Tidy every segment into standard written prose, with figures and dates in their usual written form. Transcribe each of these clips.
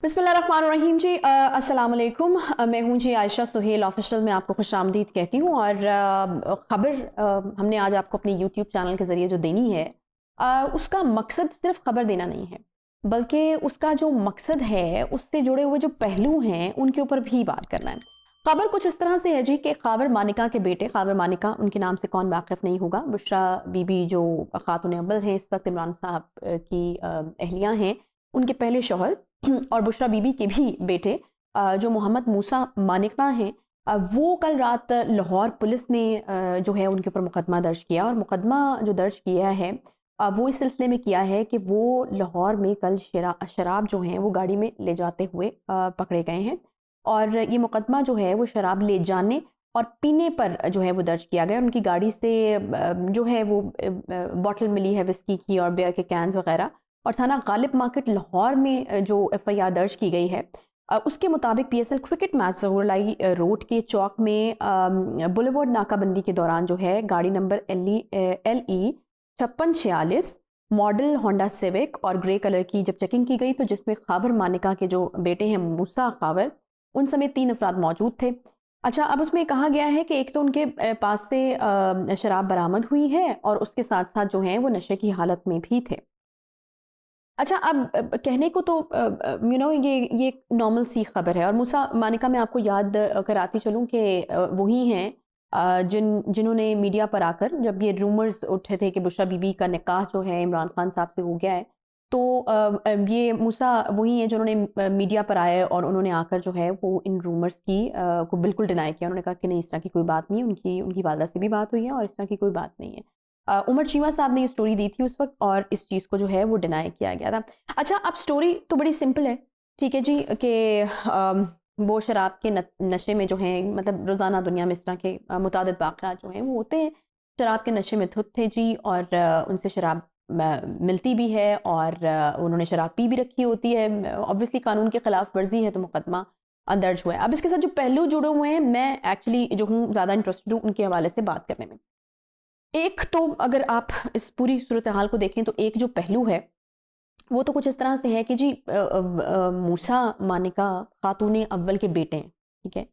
बिस्मिल्लाहिर्रहमानिर्रहीम जी। अस्सलाम वालेकुम। मैं हूं जी आयशा सुहेल ऑफिशियल में आपको खुशामदीद कहती हूं। और ख़बर हमने आज आपको अपने यूट्यूब चैनल के ज़रिए जो देनी है, उसका मकसद सिर्फ ख़बर देना नहीं है, बल्कि उसका जो मकसद है उससे जुड़े हुए जो पहलू हैं उनके ऊपर भी बात करना है। ख़बर कुछ इस तरह से है जी कि ख़ावर मानिका के बेटे, ख़ावर मानिका उनके नाम से कौन वाकिफ़ नहीं होगा, बुशरा बीबी जो ख़ातून अव्वल हैं, इस वक्त इमरान साहब की अहलिया हैं, उनके पहले शौहर और बुशरा बीबी के भी बेटे जो मोहम्मद मूसा मानिका हैं, वो कल रात लाहौर पुलिस ने जो है उनके ऊपर मुकदमा दर्ज किया। और मुकदमा जो दर्ज किया है वो इस सिलसिले में किया है कि वो लाहौर में कल शराब जो है वो गाड़ी में ले जाते हुए पकड़े गए हैं। और ये मुकदमा जो है वो शराब ले जाने और पीने पर जो है वो दर्ज किया गया। उनकी गाड़ी से जो है वो बॉटल मिली है विस्की की और बियर के कैंस वगैरह। और थाना गालिब मार्केट लाहौर में जो FIR दर्ज की गई है उसके मुताबिक PSL क्रिकेट मैच ज़हूरलाई रोड के चौक में बुलेवर्ड नाकाबंदी के दौरान जो है गाड़ी number LE 5646 model Honda civic और ग्रे कलर की जब चेकिंग की गई, तो जिसमें ख़ावर मानिका के जो बेटे हैं मूसा ख़ावर, उन समेत 3 अफराद मौजूद थे। अच्छा, अब उसमें कहा गया है कि एक तो उनके पास से शराब बरामद हुई है और उसके साथ साथ जो है वो नशे की हालत में भी थे। अच्छा, अब कहने को तो ये नॉर्मल सी खबर है। और मूसा मानिका मैं आपको याद कराती चलूँ कि वही हैं जिन्होंने मीडिया पर आकर, जब ये रूमर्स उठे थे कि बुशरा बीबी का निकाह जो है इमरान खान साहब से हो गया है, तो ये मूसा वही हैं जिन्होंने मीडिया पर आए और उन्होंने आकर जो है वो इन रूमर्स की को बिल्कुल डिनाई किया। उन्होंने कहा कि नहीं, इस तरह की कोई बात नहीं है, उनकी वालदा से भी बात हुई है और इस तरह की कोई बात नहीं है। उमर चीमा साहब ने ये स्टोरी दी थी उस वक्त और इस चीज़ को जो है वो डिनाई किया गया था। अच्छा, अब स्टोरी तो बड़ी सिंपल है, ठीक है जी, कि वो शराब के नशे में जो है, मतलब रोज़ाना दुनिया में इस तरह के मुतादिद वाक़यात जो हैं वो होते हैं। शराब के नशे में धुत थे जी, और उनसे शराब मिलती भी है और उन्होंने शराब पी भी रखी होती है। ऑब्वियसली कानून के ख़िलाफ़ वर्जी है तो मुकदमा दर्ज हुआ है। अब इसके साथ जो पहलू जुड़े हुए हैं, मैं एक्चुअली जो हूँ ज़्यादा इंटरेस्टेड हूँ उनके हवाले से बात करने में। एक तो अगर आप इस पूरी सूरत हाल को देखें तो एक जो पहलू है वो तो कुछ इस तरह से है कि जी मूसा मानिका खातून अव्वल के बेटे हैं, ठीक है।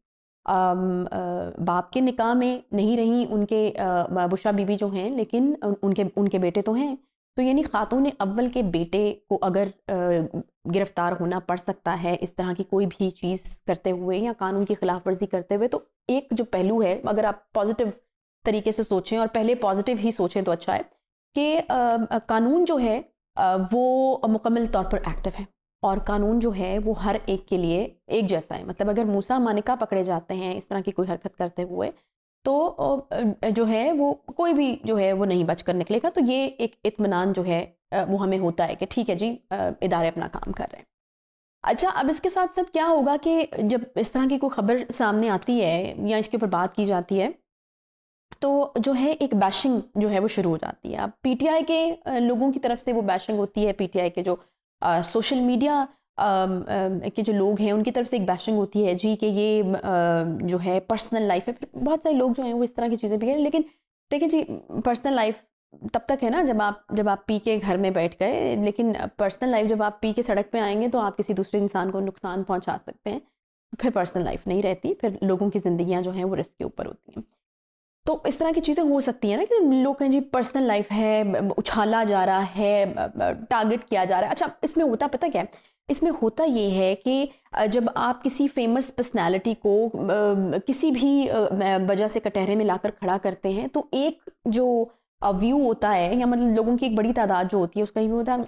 बाप के निकाह में नहीं रही उनके बुशरा बीबी जो हैं, लेकिन उनके बेटे तो हैं। तो यानी खातून अव्वल के बेटे को अगर गिरफ्तार होना पड़ सकता है इस तरह की कोई भी चीज़ करते हुए या कानून की खिलाफ वर्जी करते हुए, तो एक जो पहलू है, अगर आप पॉजिटिव तरीके से सोचें और पहले पॉजिटिव ही सोचें तो अच्छा है कि कानून जो है वो मुकम्मल तौर पर एक्टिव है और कानून जो है वो हर एक के लिए एक जैसा है। मतलब अगर मूसा मानिका पकड़े जाते हैं इस तरह की कोई हरकत करते हुए, तो जो है वो कोई भी जो है वो नहीं बच कर निकलेगा। तो ये एक इत्मीनान जो है वो हमें होता है कि ठीक है जी, इदारे अपना काम कर रहे हैं। अच्छा, अब इसके साथ साथ क्या होगा कि जब इस तरह की कोई खबर सामने आती है या इसके ऊपर बात की जाती है, तो जो है एक बैशिंग जो है वो शुरू हो जाती है। अब PTI के लोगों की तरफ से वो बैशिंग होती है, PTI के जो सोशल मीडिया के जो लोग हैं उनकी तरफ से एक बैशिंग होती है जी कि ये जो है पर्सनल लाइफ है। बहुत सारे लोग जो हैं वो इस तरह की चीज़ें भी करें, लेकिन देखिए जी, पर्सनल लाइफ तब तक है ना जब आप पी के घर में बैठ गए, लेकिन पर्सनल लाइफ जब आप पी के सड़क पे आएंगे तो आप किसी दूसरे इंसान को नुकसान पहुंचा सकते हैं, फिर पर्सनल लाइफ नहीं रहती, फिर लोगों की ज़िंदगियाँ जो हैं वो रिस्क के ऊपर होती हैं। तो इस तरह की चीज़ें हो सकती हैं ना कि लोग कहें जी पर्सनल लाइफ है, उछाला जा रहा है, टारगेट किया जा रहा है। अच्छा, इसमें होता पता क्या है, इसमें होता ये है कि जब आप किसी फेमस पर्सनालिटी को किसी भी वजह से कटहरे में लाकर खड़ा करते हैं, तो एक जो व्यू होता है या मतलब लोगों की एक बड़ी तादाद जो होती है उसका ये होता है,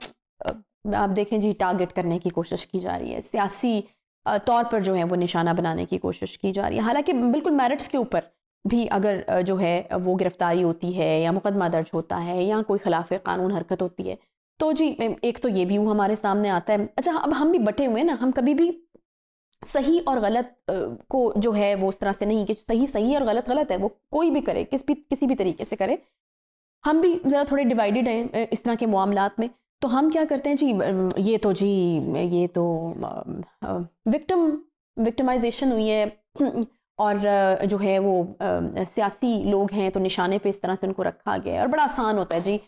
आप देखें जी टारगेट करने की कोशिश की जा रही है, सियासी तौर पर जो है वो निशाना बनाने की कोशिश की जा रही है। हालांकि बिल्कुल मेरिट्स के ऊपर भी अगर जो है वो गिरफ्तारी होती है या मुकदमा दर्ज होता है या कोई खिलाफ कानून हरकत होती है, तो जी एक तो ये व्यू हमारे सामने आता है। अच्छा, अब हम भी बटे हुए हैं ना, हम कभी भी सही और गलत को जो है वो उस तरह से नहीं कि सही और गलत गलत है, वो कोई भी करे, किसी भी तरीके से करे, हम भी ज़रा थोड़े डिवाइडेड हैं इस तरह के मामलात में। तो हम क्या करते हैं जी, ये तो विक्टिमाइजेशन हुई है और जो है वो सियासी लोग हैं तो निशाने पे इस तरह से उनको रखा गया है और बड़ा आसान होता है जी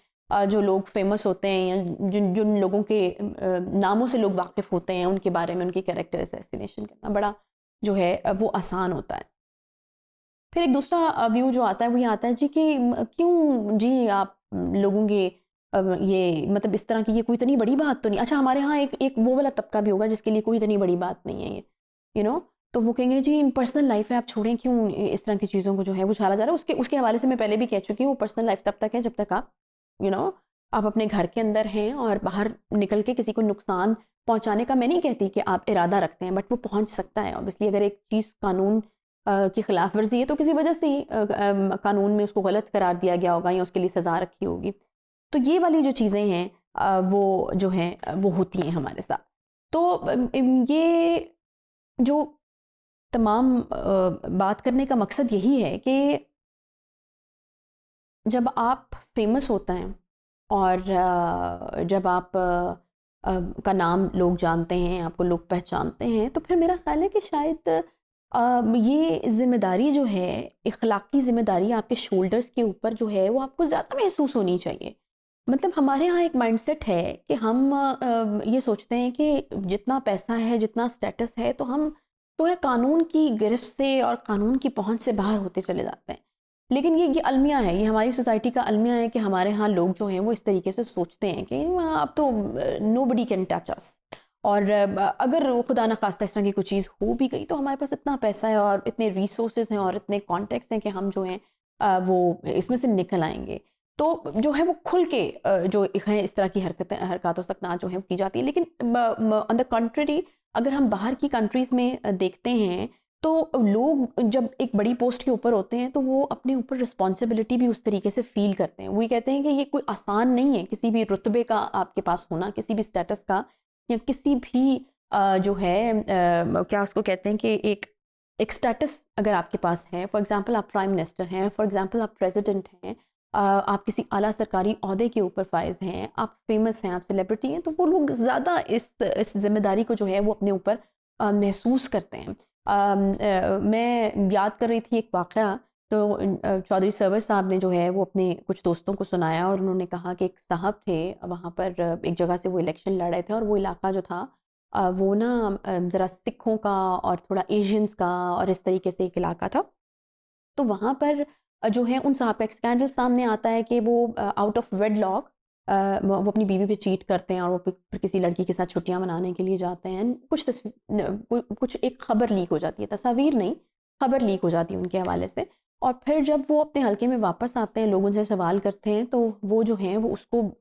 जो लोग फेमस होते हैं या जिन जिन लोगों के नामों से लोग वाकिफ़ होते हैं उनके बारे में उनकी कैरेक्टर असैसिनेशन करना बड़ा जो है वो आसान होता है। फिर एक दूसरा व्यू जो आता है वो ये आता है जी कि क्यों जी आप लोगों के ये मतलब इस तरह की ये कोई इतनी बड़ी बात तो नहीं। अच्छा, हमारे यहाँ एक एक वो वाला तबका भी होगा जिसके लिए कोई इतनी बड़ी बात नहीं है ये, यू नो, तो वो कहेंगे जी पर्सनल लाइफ है, आप छोड़ें, क्यों इस तरह की चीज़ों को जो है वो उछाला जा रहा है। उसके उसके हवाले से मैं पहले भी कह चुकी हूँ, वो पर्सनल लाइफ तब तक है जब तक आप आप अपने घर के अंदर हैं, और बाहर निकल के किसी को नुकसान पहुंचाने का मैं नहीं कहती कि आप इरादा रखते हैं, बट वो पहुंच सकता है। ऑब्वियसली अगर एक चीज़ कानून की खिलाफ वर्जी है तो किसी वजह से ही कानून में उसको गलत करार दिया गया होगा या उसके लिए सज़ा रखी होगी। तो ये वाली जो चीज़ें हैं वो जो हैं वो होती हैं हमारे साथ। तो ये जो तमाम बात करने का मकसद यही है कि जब आप फेमस होते हैं और जब आप का नाम लोग जानते हैं, आपको लोग पहचानते हैं, तो फिर मेरा ख़्याल है कि शायद ये ज़िम्मेदारी जो है, इख़लाक़ी ज़िम्मेदारी आपके शोल्डर्स के ऊपर जो है वो आपको ज़्यादा महसूस होनी चाहिए। मतलब हमारे यहाँ एक माइंडसेट है कि हम ये सोचते हैं कि जितना पैसा है, जितना स्टेटस है, तो हम जो है कानून की गिरफ्त से और कानून की पहुँच से बाहर होते चले जाते हैं। लेकिन ये अलमिया है, ये हमारी सोसाइटी का अलमिया है कि हमारे यहाँ लोग जो हैं वो इस तरीके से सोचते हैं कि अब तो नोबडी कैन टच अस, और अगर खुदा न खास्ता इस तरह की कोई चीज़ हो भी गई तो हमारे पास इतना पैसा है और इतने रिसोर्सेज हैं और इतने कॉन्टेक्ट्स हैं कि हम जो हैं वो इसमें से निकल आएंगे। तो जो है वो खुल के जो हैं इस तरह की हरकत व सकनात जो है वो की जाती है। लेकिन ऑन द कंट्री अगर हम बाहर की कंट्रीज़ में देखते हैं तो लोग जब एक बड़ी पोस्ट के ऊपर होते हैं तो वो अपने ऊपर रिस्पॉन्सिबिलिटी भी उस तरीके से फ़ील करते हैं। वो ये कहते हैं कि ये कोई आसान नहीं है किसी भी रुतबे का आपके पास होना, किसी भी स्टेटस का, या किसी भी जो है क्या उसको कहते हैं कि एक स्टेटस अगर आपके पास है, फॉर एग्ज़ाम्पल आप प्राइम मिनिस्टर हैं, फॉर एग्ज़ाम्पल आप प्रेसिडेंट हैं, आप किसी आला सरकारी ओहदे के ऊपर फाइज हैं, आप फेमस हैं, आप सेलिब्रिटी हैं, तो वो लोग ज़्यादा इस ज़िम्मेदारी को जो है वो अपने ऊपर महसूस करते हैं। मैं याद कर रही थी एक वाक़या, तो चौधरी सरवर साहब ने जो है वो अपने कुछ दोस्तों को सुनाया और उन्होंने कहा कि एक साहब थे वहाँ पर, एक जगह से वो इलेक्शन लड़ रहे थे और वो इलाका जो था वो ना ज़रा सिखों का और थोड़ा एशियंस का और इस तरीके से एक इलाका था। तो वहाँ पर जो है उन साहब का एक स्कैंडल सामने आता है कि वो आउट ऑफ वेडलॉक वो अपनी बीवी पे चीट करते हैं और वो फिर किसी लड़की के साथ छुट्टियां मनाने के लिए जाते हैं। कुछ एक खबर लीक हो जाती है, तस्वीर नहीं, खबर लीक हो जाती है उनके हवाले से। और फिर जब वो अपने हलके में वापस आते हैं, लोग उनसे सवाल करते हैं, तो वो जो हैं वो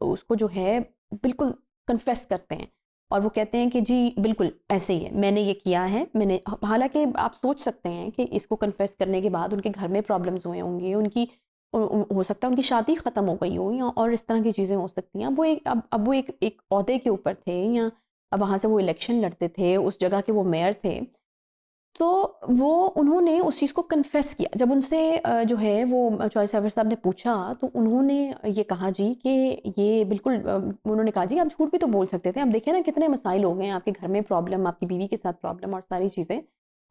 उसको जो है बिल्कुल कन्फेस करते हैं और वो कहते हैं कि जी बिल्कुल ऐसे ही है, मैंने ये किया है। मैंने, हालांकि आप सोच सकते हैं कि इसको कन्फेस करने के बाद उनके घर में प्रॉब्लम्स हुए होंगे, उनकी हो सकता है उनकी शादी ख़त्म हो गई हो, या और इस तरह की चीज़ें हो सकती हैं। वो एक अब वो एक ओहदे के ऊपर थे, या अब वहाँ से वो इलेक्शन लड़ते थे, उस जगह के वो मेयर थे, तो वो उन्होंने उस चीज़ को कन्फेस किया। जब उनसे जो है वो चौधरी सरवर साहब ने पूछा तो उन्होंने ये कहा जी कि ये बिल्कुल उन्होंने कहा जी आप झूठ भी तो बोल सकते थे, अब देखिए ना कितने मसाइल हो गए हैं, आपके घर में प्रॉब्लम, आपकी बीवी के साथ प्रॉब्लम और सारी चीज़ें,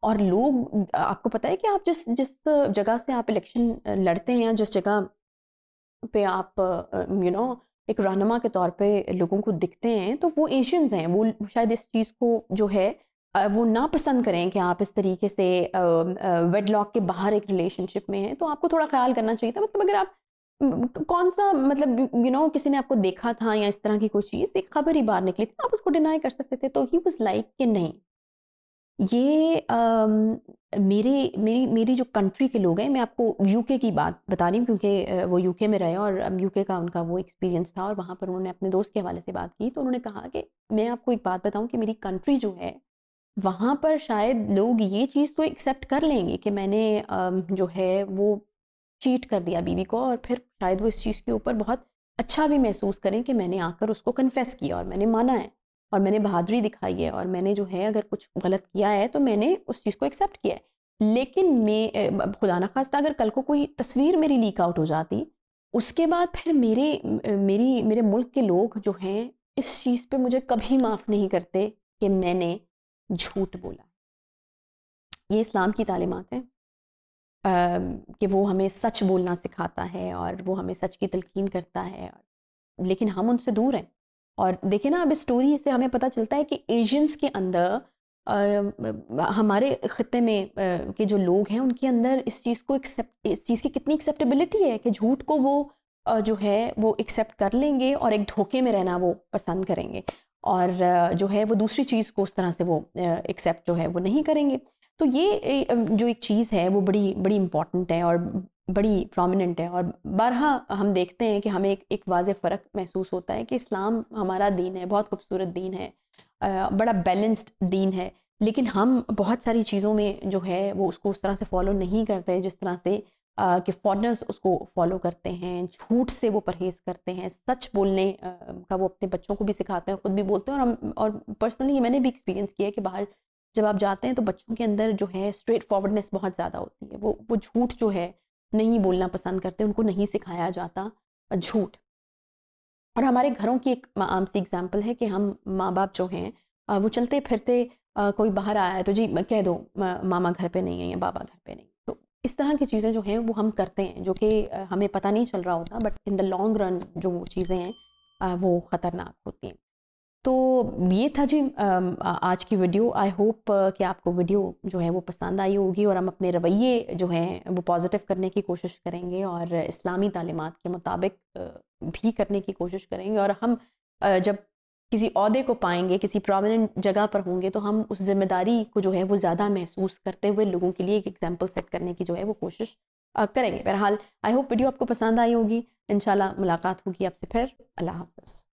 और लोग, आपको पता है कि आप जिस जिस जगह से आप इलेक्शन लड़ते हैं, जिस जगह पे आप एक रहनुमा के तौर पे लोगों को दिखते हैं, तो वो एशियंस हैं। वो शायद इस चीज़ को जो है वो ना पसंद करें कि आप इस तरीके से वेडलॉक के बाहर एक रिलेशनशिप में हैं, तो आपको थोड़ा ख्याल करना चाहिए था। मतलब अगर आप कौन सा मतलब किसी ने आपको देखा था या इस तरह की कोई चीज़, एक खबर ही बाहर निकली थी, आप उसको डिनाई कर सकते थे। तो ही वाज लाइक कि नहीं, ये मेरी मेरी जो कंट्री के लोग हैं, मैं आपको यूके की बात बता रही हूँ क्योंकि वो यूके में रहे और यूके का उनका वो एक्सपीरियंस था, और वहाँ पर उन्होंने अपने दोस्त के हवाले से बात की, तो उन्होंने कहा कि मैं आपको एक बात बताऊँ कि मेरी कंट्री जो है, वहाँ पर शायद लोग ये चीज़ तो एक्सेप्ट कर लेंगे कि मैंने जो है वो चीट कर दिया बीवी को, और फिर शायद वो इस चीज़ के ऊपर बहुत अच्छा भी महसूस करें कि मैंने आकर उसको कन्फेस किया और मैंने माना है और मैंने बहादुरी दिखाई है, और मैंने जो है अगर कुछ गलत किया है तो मैंने उस चीज़ को एक्सेप्ट किया है। लेकिन मैं खुदा ना खास्ता अगर कल को कोई तस्वीर मेरी लीक आउट हो जाती, उसके बाद फिर मेरे मुल्क के लोग जो हैं इस चीज़ पे मुझे कभी माफ़ नहीं करते कि मैंने झूठ बोला। ये इस्लाम की तालीमात हैं कि वो हमें सच बोलना सिखाता है और वो हमें सच की तलकीन करता है। लेकिन हम उनसे दूर हैं। और देखिए ना, अब इस स्टोरी से हमें पता चलता है कि एशियंस के अंदर हमारे ख़ित्ते में के जो लोग हैं उनके अंदर इस चीज़ की कितनी एक्सेप्टेबिलिटी है कि झूठ को वो जो है वो एक्सेप्ट कर लेंगे और एक धोखे में रहना वो पसंद करेंगे, और जो है वो दूसरी चीज़ को उस तरह से वो एक्सेप्ट जो है वो नहीं करेंगे। तो ये जो एक चीज़ है वो बड़ी बड़ी इम्पॉर्टेंट है और बड़ी प्रोमिनेंट है। और बारहा हम देखते हैं कि हमें एक वाज़ेह फ़र्क महसूस होता है कि इस्लाम हमारा दीन है, बहुत खूबसूरत दीन है, बड़ा बैलेंस्ड दीन है, लेकिन हम बहुत सारी चीज़ों में जो है वो उसको उस तरह से फॉलो नहीं करते जिस तरह से कि फॉरेनर्स उसको फॉलो करते हैं, झूठ से वो परहेज़ करते हैं, सच बोलने का वो अपने बच्चों को भी सिखाते हैं और ख़ुद भी बोलते हैं। और पर्सनली मैंने भी एक्सपीरियंस किया है कि बाहर जब आप जाते हैं तो बच्चों के अंदर जो है स्ट्रेट फॉरवर्डनेस बहुत ज़्यादा होती है, वो झूठ जो है नहीं बोलना पसंद करते, उनको नहीं सिखाया जाता झूठ। और हमारे घरों की एक आम सी एग्जांपल है कि हम माँ बाप जो हैं वो चलते फिरते कोई बाहर आया है तो जी कह दो मामा घर पे नहीं है या बाबा घर पे नहीं। तो इस तरह की चीज़ें जो हैं वो हम करते हैं, जो कि हमें पता नहीं चल रहा होता, but in the long run जो वो चीज़ें हैं वो ख़तरनाक होती हैं। तो ये था जी आज की वीडियो। आई होप कि आपको वीडियो जो है वो पसंद आई होगी और हम अपने रवैये जो हैं वो पॉजिटिव करने की कोशिश करेंगे और इस्लामी तालीमात के मुताबिक भी करने की कोशिश करेंगे। और हम जब किसी ओहदे को पाएंगे, किसी प्रोमिनेंट जगह पर होंगे, तो हम उस जिम्मेदारी को जो है वो ज़्यादा महसूस करते हुए लोगों के लिए एक एग्जाम्पल सेट करने की जो है वो कोशिश करेंगे। बहरहाल आई होप वीडियो आपको पसंद आई होगी। इंशाल्लाह मुलाकात होगी आपसे फिर। अल्लाह हाफ़िज़।